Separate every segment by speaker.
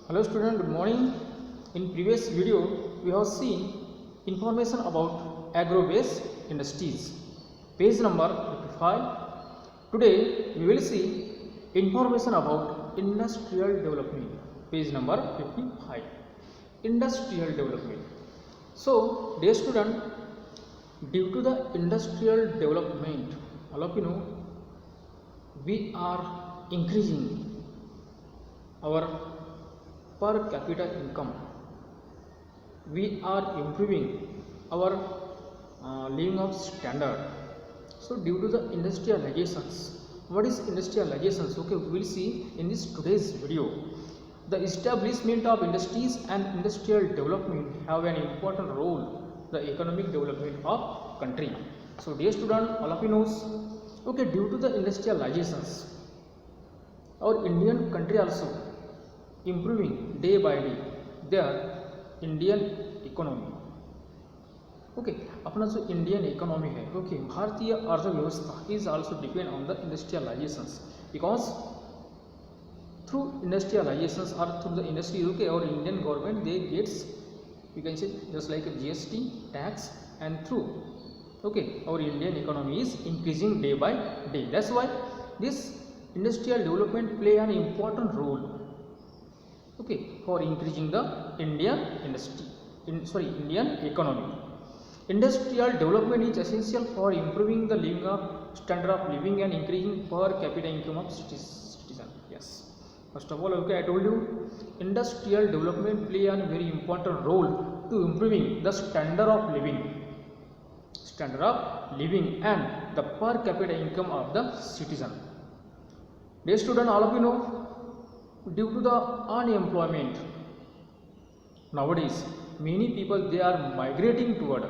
Speaker 1: Hello student, good morning. In previous video we have seen information about agro-based industries. Page number 55. Today we will see information about industrial development. Page number 55. Industrial development. So dear student, due to the industrial development, all of you know, we are increasing our per capita income, we are improving our living of standard. So due to the industrializations, what is industrializations? Okay, we will see in this today's video. The establishment of industries and industrial development have an important role the economic development of country. So dear student, all of you knows, okay, due to the industrializations, our Indian country also improving day by day their Indian economy. Okay, अपना जो Indian economy है, okay, भारतीय अर्थव्यवस्था is also depend on the industrialisations because through industrialisations और through the industry, okay, और Indian government they gets you can say just like GST tax and through, okay, our Indian economy is increasing day by day. That's why this industrial development play an important role, okay, for increasing the Indian industry, Indian economy. Industrial development is essential for improving the living of standard of living and increasing per capita income of citizen. Yes, first of all, okay, I told you industrial development play a very important role to improving the standard of living and the per capita income of the citizen. Dear student, all of you know, due to the unemployment nowadays, many people they are migrating toward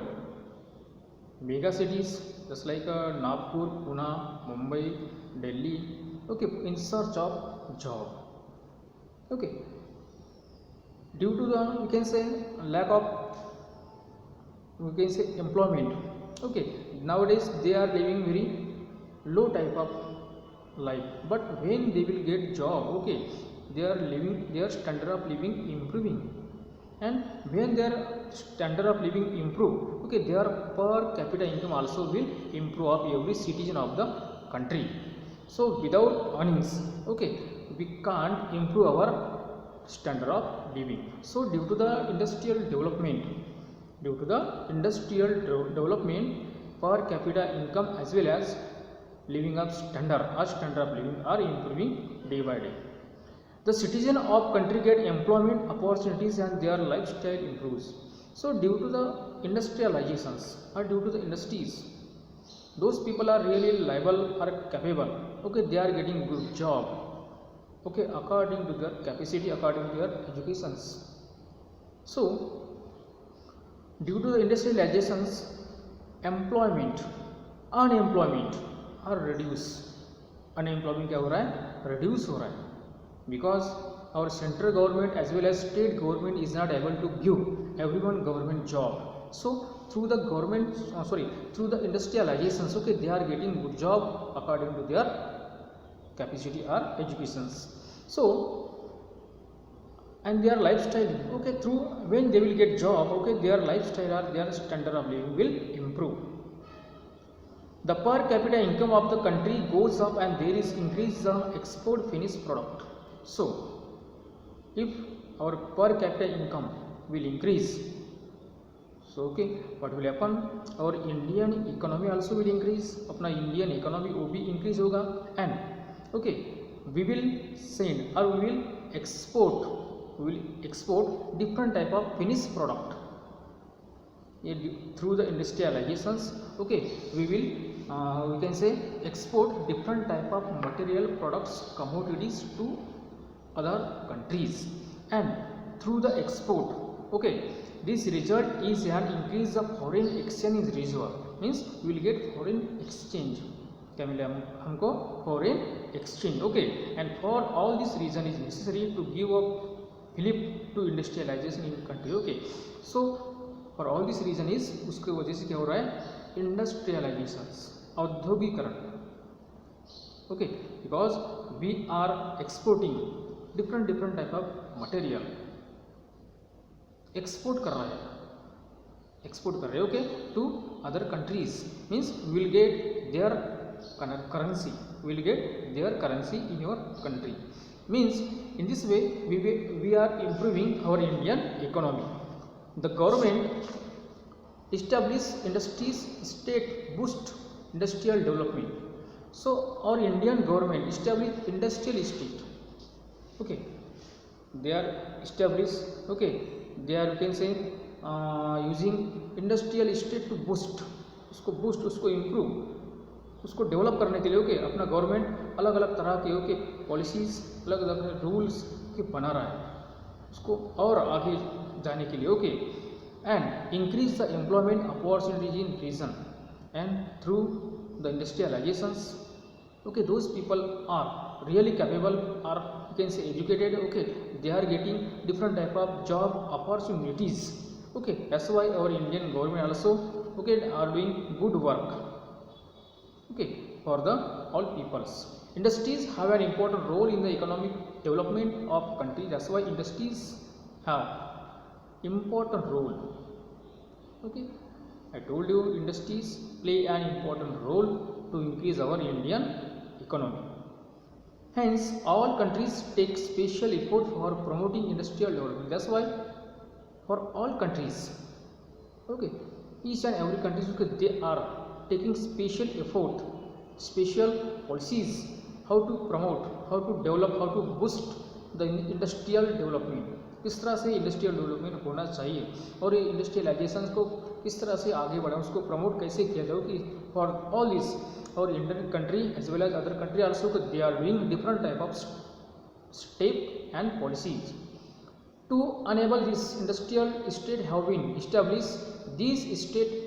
Speaker 1: mega cities just like Nagpur, Pune, Mumbai, Delhi, okay, in search of job. Okay, due to the, you can say, lack of, you can say, employment, okay, nowadays they are living very low type of life, but when they will get job, okay, they are living their standard of living improving, and when their standard of living improve, okay, their per capita income also will improve of every citizen of the country. So without earnings, okay, we can't improve our standard of living. So due to the industrial development, per capita income as well as living of standard of living are improving day by day. The citizen of country get employment opportunities and their lifestyle improves. So due to the industrializations or due to the industries, those people are really liable or capable, okay, they are getting good job, okay, according to their capacity, according to their educations. So due to the industrializations, unemployment are reduced. Unemployment क्या हो रहा है? Reduce हो रहा है, because our central government as well as state government is not able to give everyone government job. So through the government, through the industrializations, okay, they are getting good job according to their capacity or educations. So and their lifestyle, okay, through when they will get job, okay, their lifestyle or their standard of living will improve. The per capita income of the country goes up and there is increase the export finished product. So if our per capita income will increase, so okay, what will happen? Our Indian economy also will increase. अपना Indian economy वो भी increase होगा, and okay, we will send or we will export different type of finished product through the industrializations. Okay, we will we can say export different type of material products, commodities to other countries, and through the export, okay, this result is an increase of foreign exchange reserve, means we will get foreign exchange, क्या मिले हमको foreign exchange, okay, and for all this reason is necessary to give a flip to industrialization in country, okay. So for all this reason is उसके वजह से क्या हो रहा है? Industrializations, औद्योगिकरण, okay, because we are exporting different type of material export कर रहा है, एक्सपोर्ट कर रहे हैं, okay, to other countries, means will get their currency, will get their currency in your country. Means in this way we are improving our Indian economy. The government establish industries, state boost industrial development. So our Indian government establish industrial estate, okay, they are established, okay, they are, you can say, using industrial estate to boost, उसको improve, उसको develop करने के लिए, okay, अपना government अलग अलग तरह के, ओके, पॉलिसीज़, अलग अलग रूल्स के बना रहा है उसको और आगे जाने के लिए, okay, and increase the employment opportunities in region and through the industrialisations, okay, those people are really capable, are you can say educated, okay, they are getting different type of job opportunities, okay, that's why our Indian government also, okay, are doing good work, okay, for the all peoples. Industries have an important role in the economic development of country. That's why industries have important role, okay, I told you industries play an important role to increase our Indian economy. Hence all countries take special effort for promoting industrial development. That's why for all countries, okay, each and every country, because they are taking special effort, special policies, how to promote, how to develop, how to boost the industrial development, किस तरह से industrial development होना चाहिए और ये industrialisation को किस तरह से आगे बढ़ाएं, उसको प्रमोट कैसे किया जाए, कि फॉर ऑल दिस और Indian country as well as other country also, they are doing different type of step and policies to enable this industrial state have been established. This state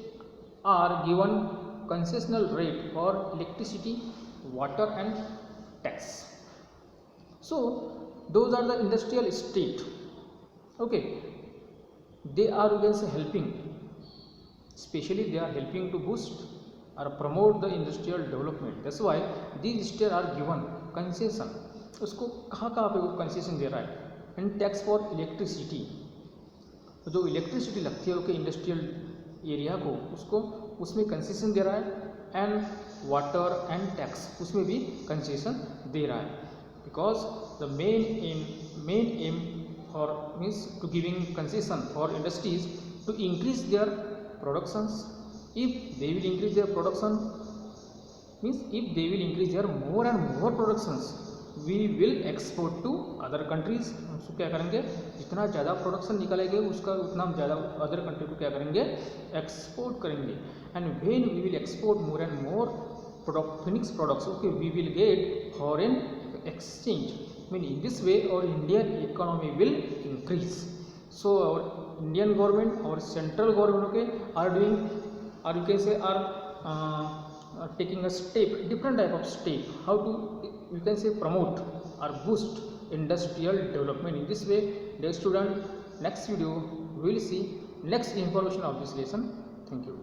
Speaker 1: are given concessional rate for electricity, water and tax. So those are the industrial state, okay, they are, you can say, helping, especially they are helping to boost or promote the industrial development. That's why these states are given concession. उसको कहाँ पे वो concession दे रहा है, and tax for electricity, जो electricity लगती है, okay, industrial area को, उसको उसमें कंसेशन दे रहा है, एंड वाटर एंड टैक्स उसमें भी कंसेशन दे रहा है, because the main aim for means to giving concession for industries to increase their productions. If they will increase their production, means if they will increase their more and more productions, we will export to other countries. उसको क्या करेंगे, जितना ज़्यादा production निकालेंगे उसका उतना ज़्यादा other country को क्या करेंगे, एक्सपोर्ट करेंगे. And when we will export more and more finished products, okay, we will get foreign exchange. Mean in this way और Indian economy will increase. So our Indian government और central government, okay, are doing, are you can say, are taking a step, different type of step, how to, you can say, promote or boost industrial development. In this way, dear student, next video we will see next information of this lesson. Thank you.